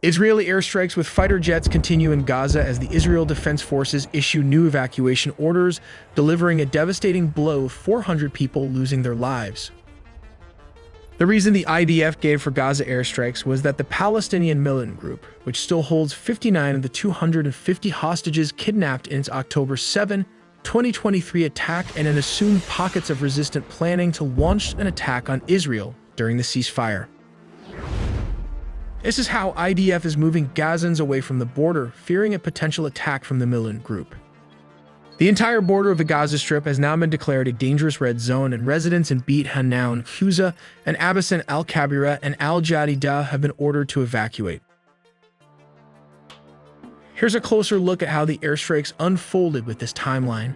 Israeli airstrikes with fighter jets continue in Gaza as the Israel Defense Forces issue new evacuation orders, delivering a devastating blow with 400 people losing their lives. The reason the IDF gave for Gaza airstrikes was that the Palestinian Militant Group, which still holds 59 of the 250 hostages kidnapped in its October 7, 2023 attack, and an assumed pockets of resistant planning to launch an attack on Israel during the ceasefire. This is how IDF is moving Gazans away from the border, fearing a potential attack from the Militant Group. The entire border of the Gaza Strip has now been declared a dangerous red zone, and residents in Beit Hanoun, Khuza'a, and Abasan, al-Kabira, and al-Jadida have been ordered to evacuate. Here's a closer look at how the airstrikes unfolded with this timeline.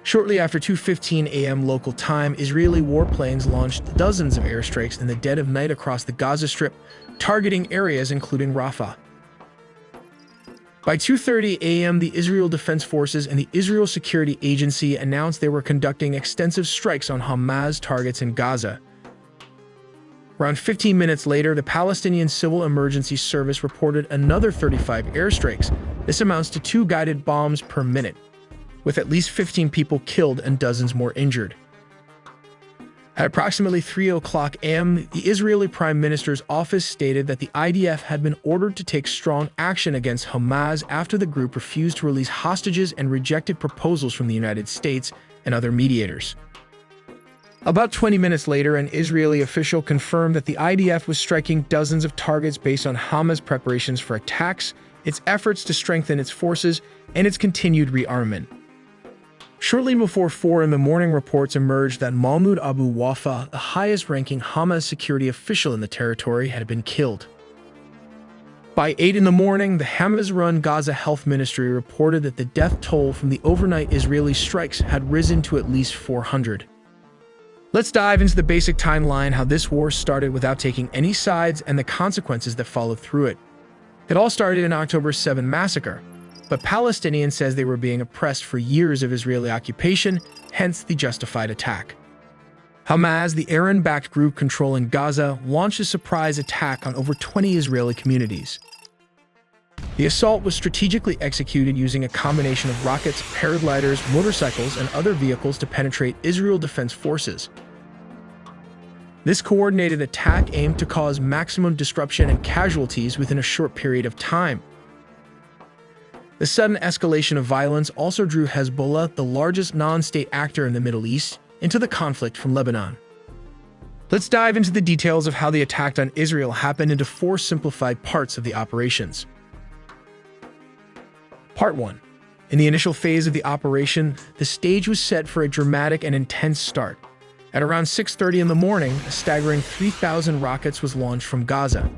Shortly after 2:15 a.m. local time, Israeli warplanes launched dozens of airstrikes in the dead of night across the Gaza Strip, targeting areas including Rafah. By 2:30 a.m., the Israel Defense Forces and the Israel Security Agency announced they were conducting extensive strikes on Hamas targets in Gaza. Around 15 minutes later, the Palestinian Civil Emergency Service reported another 35 airstrikes. This amounts to 2 guided bombs per minute, with at least 15 people killed and dozens more injured. At approximately 3:00 a.m., the Israeli Prime Minister's office stated that the IDF had been ordered to take strong action against Hamas after the group refused to release hostages and rejected proposals from the United States and other mediators. About 20 minutes later, an Israeli official confirmed that the IDF was striking dozens of targets based on Hamas' preparations for attacks, its efforts to strengthen its forces, and its continued rearmament. Shortly before 4 in the morning, reports emerged that Mahmoud Abu Wafa, the highest-ranking Hamas security official in the territory, had been killed. By 8 in the morning, the Hamas-run Gaza Health Ministry reported that the death toll from the overnight Israeli strikes had risen to at least 400. Let's dive into the basic timeline, how this war started without taking any sides, and the consequences that followed through it. It all started in October 7 massacre, but Palestinians says they were being oppressed for years of Israeli occupation, hence the justified attack. Hamas, the Iran-backed group controlling Gaza, launched a surprise attack on over 20 Israeli communities. The assault was strategically executed using a combination of rockets, paragliders, motorcycles, and other vehicles to penetrate Israel Defense Forces. This coordinated attack aimed to cause maximum disruption and casualties within a short period of time. The sudden escalation of violence also drew Hezbollah, the largest non-state actor in the Middle East, into the conflict from Lebanon. Let's dive into the details of how the attack on Israel happened into 4 simplified parts of the operations. Part 1. In the initial phase of the operation, the stage was set for a dramatic and intense start. At around 6:30 in the morning, a staggering 3,000 rockets was launched from Gaza.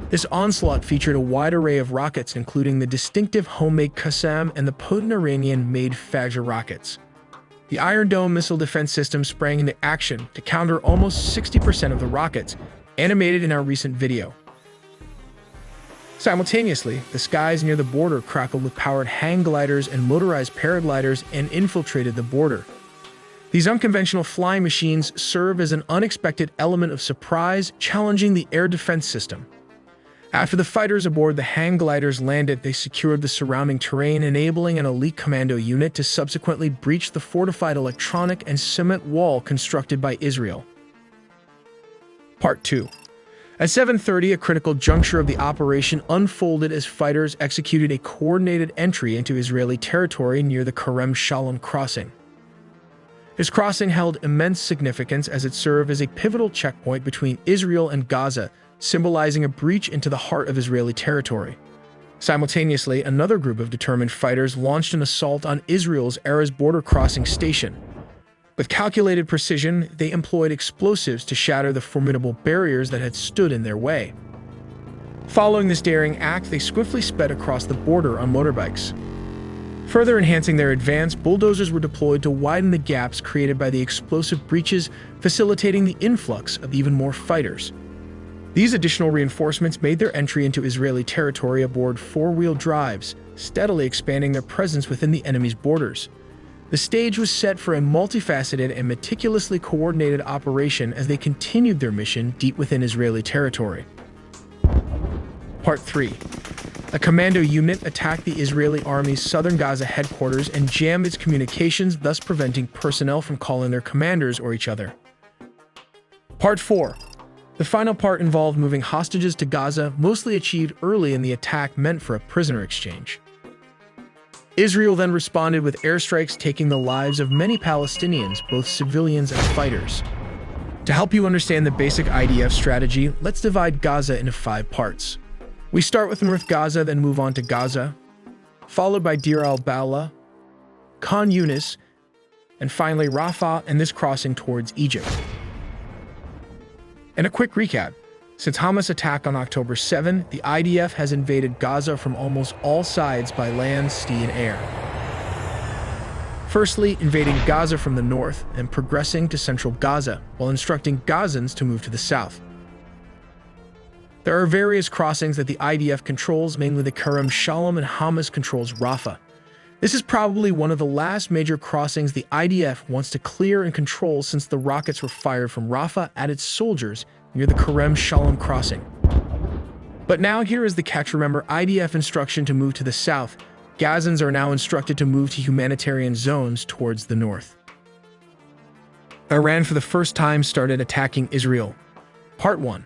This onslaught featured a wide array of rockets, including the distinctive homemade Qassam and the potent Iranian-made Fajr rockets. The Iron Dome missile defense system sprang into action to counter almost 60% of the rockets, animated in our recent video. Simultaneously, the skies near the border crackled with powered hang gliders and motorized paragliders and infiltrated the border. These unconventional flying machines serve as an unexpected element of surprise, challenging the air defense system. After the fighters aboard the hang gliders landed, they secured the surrounding terrain, enabling an elite commando unit to subsequently breach the fortified electronic and cement wall constructed by Israel. Part 2. At 7:30, a critical juncture of the operation unfolded as fighters executed a coordinated entry into Israeli territory near the Kerem Shalom crossing. This crossing held immense significance as it served as a pivotal checkpoint between Israel and Gaza, symbolizing a breach into the heart of Israeli territory. Simultaneously, another group of determined fighters launched an assault on Israel's Erez border crossing station. With calculated precision, they employed explosives to shatter the formidable barriers that had stood in their way. Following this daring act, they swiftly sped across the border on motorbikes. Further enhancing their advance, bulldozers were deployed to widen the gaps created by the explosive breaches, facilitating the influx of even more fighters. These additional reinforcements made their entry into Israeli territory aboard 4-wheel drives, steadily expanding their presence within the enemy's borders. The stage was set for a multifaceted and meticulously coordinated operation as they continued their mission deep within Israeli territory. Part 3. A commando unit attacked the Israeli army's southern Gaza headquarters and jammed its communications, thus preventing personnel from calling their commanders or each other. Part 4. The final part involved moving hostages to Gaza, mostly achieved early in the attack meant for a prisoner exchange. Israel then responded with airstrikes, taking the lives of many Palestinians, both civilians and fighters. To help you understand the basic IDF strategy, let's divide Gaza into 5 parts. We start with North Gaza, then move on to Gaza, followed by Deir al-Balah, Khan Yunis, and finally Rafah and this crossing towards Egypt. And a quick recap. Since Hamas' attack on October 7, the IDF has invaded Gaza from almost all sides by land, sea, and air. Firstly, invading Gaza from the north and progressing to central Gaza, while instructing Gazans to move to the south. There are various crossings that the IDF controls, mainly the Kerem Shalom, and Hamas controls Rafah. This is probably one of the last major crossings the IDF wants to clear and control, since the rockets were fired from Rafah at its soldiers near the Kerem Shalom crossing. But now here is the catch. Remember IDF instruction to move to the south. Gazans are now instructed to move to humanitarian zones towards the north. Iran for the first time started attacking Israel. Part 1.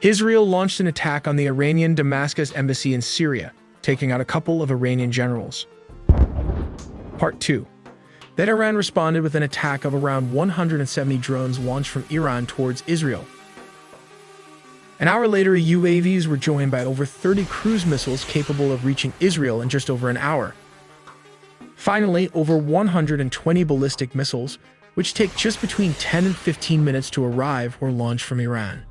Israel launched an attack on the Iranian Damascus embassy in Syria, taking out a couple of Iranian generals. Part 2. Then Iran responded with an attack of around 170 drones launched from Iran towards Israel. An hour later, UAVs were joined by over 30 cruise missiles capable of reaching Israel in just over an hour. Finally, over 120 ballistic missiles, which take just between 10 and 15 minutes to arrive, were launched from Iran.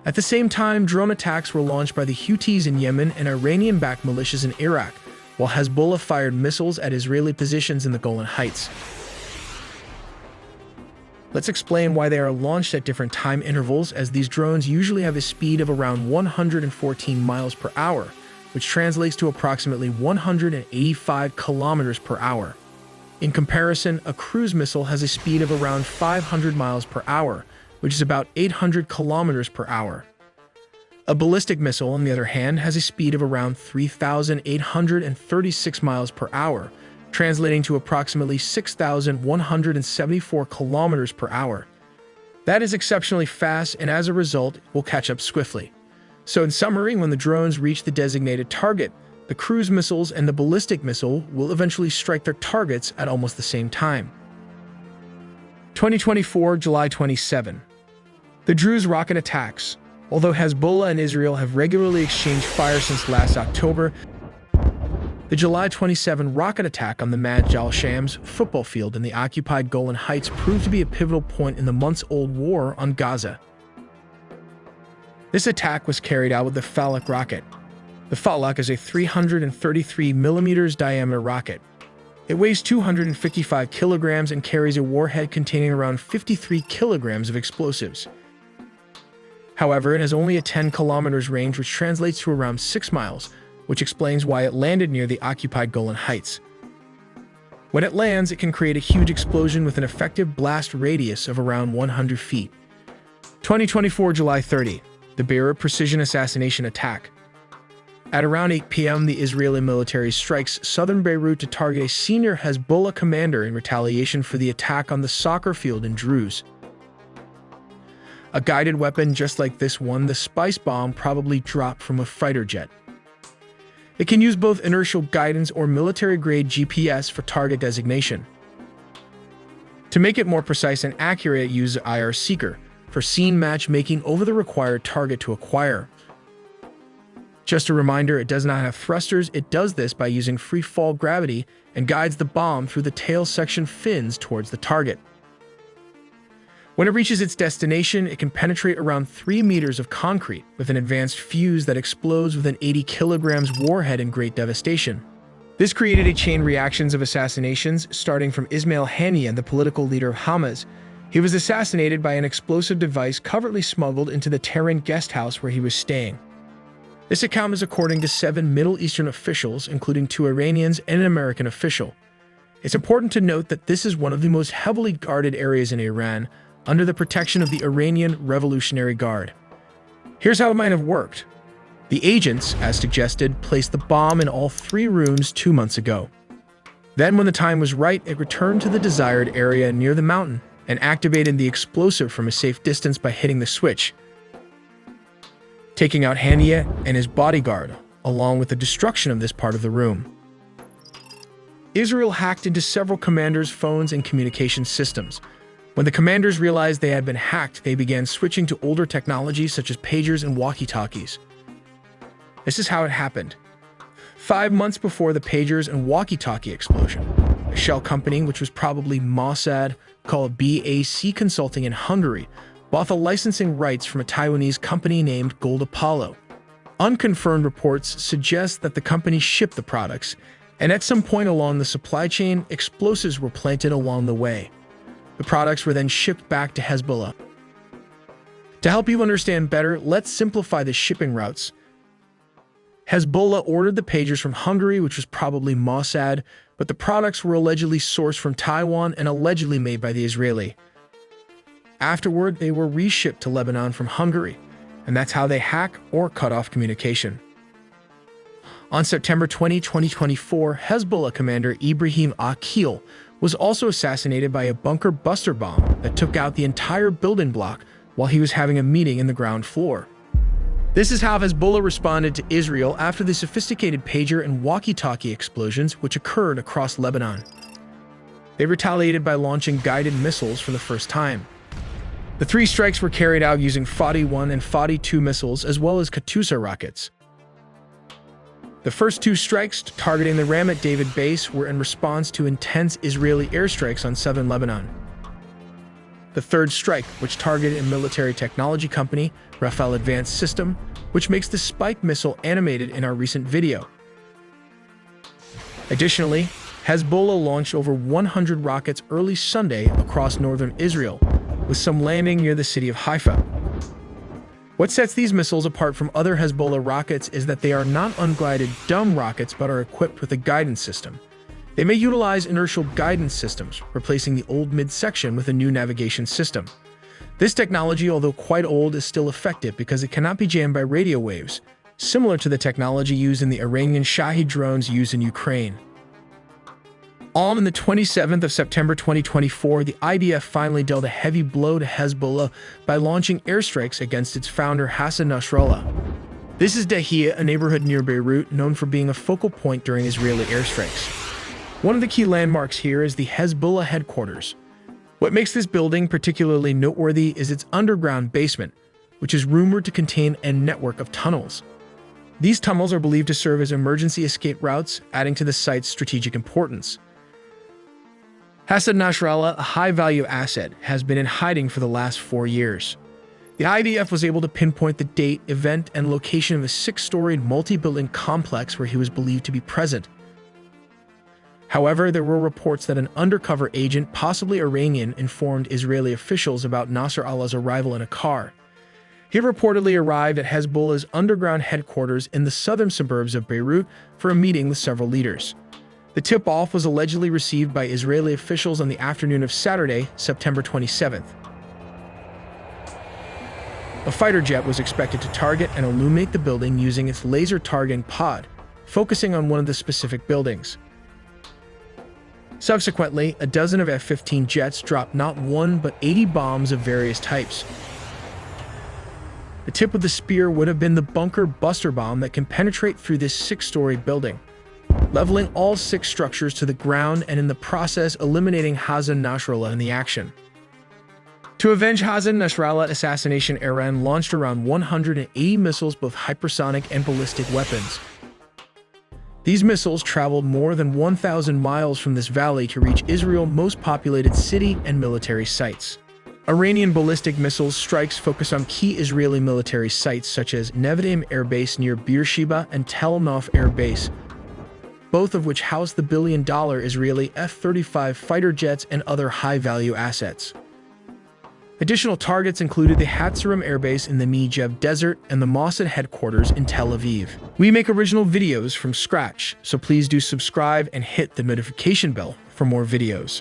At the same time, drone attacks were launched by the Houthis in Yemen and Iranian-backed militias in Iraq, while Hezbollah fired missiles at Israeli positions in the Golan Heights. Let's explain why they are launched at different time intervals, as these drones usually have a speed of around 114 miles per hour, which translates to approximately 185 kilometers per hour. In comparison, a cruise missile has a speed of around 500 miles per hour, which is about 800 kilometers per hour. A ballistic missile, on the other hand, has a speed of around 3,836 miles per hour, translating to approximately 6,174 kilometers per hour. That is exceptionally fast, and as a result, will catch up swiftly. So in summary, when the drones reach the designated target, the cruise missiles and the ballistic missile will eventually strike their targets at almost the same time. 2024, July 27. The Druze rocket attacks. Although Hezbollah and Israel have regularly exchanged fire since last October, the July 27 rocket attack on the Majd al-Shams football field in the occupied Golan Heights proved to be a pivotal point in the months-old war on Gaza. This attack was carried out with the Falak rocket. The Falak is a 333mm diameter rocket. It weighs 255 kilograms and carries a warhead containing around 53 kilograms of explosives. However, it has only a 10 kilometers range, which translates to around 6 miles, which explains why it landed near the occupied Golan Heights. When it lands, it can create a huge explosion with an effective blast radius of around 100 feet. 2024, July 30. The Beirut precision assassination attack. At around 8 p.m., the Israeli military strikes southern Beirut to target a senior Hezbollah commander in retaliation for the attack on the soccer field in Druze. A guided weapon just like this one, the spice bomb, probably dropped from a fighter jet. It can use both inertial guidance or military-grade GPS for target designation. To make it more precise and accurate, it uses IR Seeker for scene matchmaking over the required target to acquire. Just a reminder, it does not have thrusters. It does this by using free-fall gravity and guides the bomb through the tail section fins towards the target. When it reaches its destination, it can penetrate around 3 meters of concrete with an advanced fuse that explodes with an 80 kilograms warhead in great devastation. This created a chain reactions of assassinations, starting from Ismail Haniyeh, the political leader of Hamas. He was assassinated by an explosive device covertly smuggled into the Tehran guest house where he was staying. This account is according to 7 Middle Eastern officials, including 2 Iranians and an American official. It's important to note that this is one of the most heavily guarded areas in Iran, under the protection of the Iranian Revolutionary Guard. Here's how it might have worked. The agents, as suggested, placed the bomb in all 3 rooms 2 months ago. Then, when the time was right, it returned to the desired area near the mountain and activated the explosive from a safe distance by hitting the switch, taking out Haniya and his bodyguard, along with the destruction of this part of the room. Israel hacked into several commanders' phones and communication systems. When the commanders realized they had been hacked, they began switching to older technologies such as pagers and walkie-talkies. This is how it happened. 5 months before the pagers and walkie-talkie explosion, a shell company, which was probably Mossad, called BAC Consulting in Hungary, bought the licensing rights from a Taiwanese company named Gold Apollo. Unconfirmed reports suggest that the company shipped the products, and at some point along the supply chain, explosives were planted along the way. The products were then shipped back to Hezbollah. To help you understand better, let's simplify the shipping routes. Hezbollah ordered the pagers from Hungary, which was probably Mossad, but the products were allegedly sourced from Taiwan and allegedly made by the Israeli. Afterward, they were reshipped to Lebanon from Hungary, and that's how they hack or cut off communication. On September 20, 2024, Hezbollah commander Ibrahim Akil was also assassinated by a bunker buster bomb that took out the entire building block while he was having a meeting in the ground floor. This is how Hezbollah responded to Israel after the sophisticated pager and walkie-talkie explosions which occurred across Lebanon. They retaliated by launching guided missiles for the first time. The 3 strikes were carried out using Fadi-1 and Fadi-2 missiles as well as Khuza'a rockets. The first 2 strikes, targeting the Ramat David base, were in response to intense Israeli airstrikes on southern Lebanon. The third strike, which targeted a military technology company, Rafale Advanced System, which makes the Spike missile animated in our recent video. Additionally, Hezbollah launched over 100 rockets early Sunday across northern Israel, with some landing near the city of Haifa. What sets these missiles apart from other Hezbollah rockets is that they are not unguided dumb rockets but are equipped with a guidance system. They may utilize inertial guidance systems, replacing the old midsection with a new navigation system. This technology, although quite old, is still effective because it cannot be jammed by radio waves, similar to the technology used in the Iranian Shahed drones used in Ukraine. On the 27th of September 2024, the IDF finally dealt a heavy blow to Hezbollah by launching airstrikes against its founder Hassan Nasrallah. This is Dahiyya, a neighborhood near Beirut known for being a focal point during Israeli airstrikes. One of the key landmarks here is the Hezbollah headquarters. What makes this building particularly noteworthy is its underground basement, which is rumored to contain a network of tunnels. These tunnels are believed to serve as emergency escape routes, adding to the site's strategic importance. Hassan Nasrallah, a high-value asset, has been in hiding for the last 4 years. The IDF was able to pinpoint the date, event, and location of a 6-storied multi-building complex where he was believed to be present. However, there were reports that an undercover agent, possibly Iranian, informed Israeli officials about Nasrallah's arrival in a car. He reportedly arrived at Hezbollah's underground headquarters in the southern suburbs of Beirut for a meeting with several leaders. The tip-off was allegedly received by Israeli officials on the afternoon of Saturday, September 27th. A fighter jet was expected to target and illuminate the building using its laser targeting pod, focusing on one of the specific buildings. Subsequently, a dozen of F-15 jets dropped not 1 but 80 bombs of various types. The tip of the spear would have been the bunker buster bomb that can penetrate through this 6-story building, leveling all 6 structures to the ground and in the process eliminating Hassan Nasrallah in the action. To avenge Hassan Nasrallah assassination, Iran launched around 180 missiles, both hypersonic and ballistic weapons. These missiles traveled more than 1,000 miles from this valley to reach Israel's most populated city and military sites. Iranian ballistic missiles strikes focus on key Israeli military sites such as Nevatim Air Base near Beersheba and Tel Nof Air Base, both of which house the billion-dollar Israeli F-35 fighter jets and other high-value assets. Additional targets included the Hatzerim Air Base in the Negev Desert and the Mossad headquarters in Tel Aviv. We make original videos from scratch, so please do subscribe and hit the notification bell for more videos.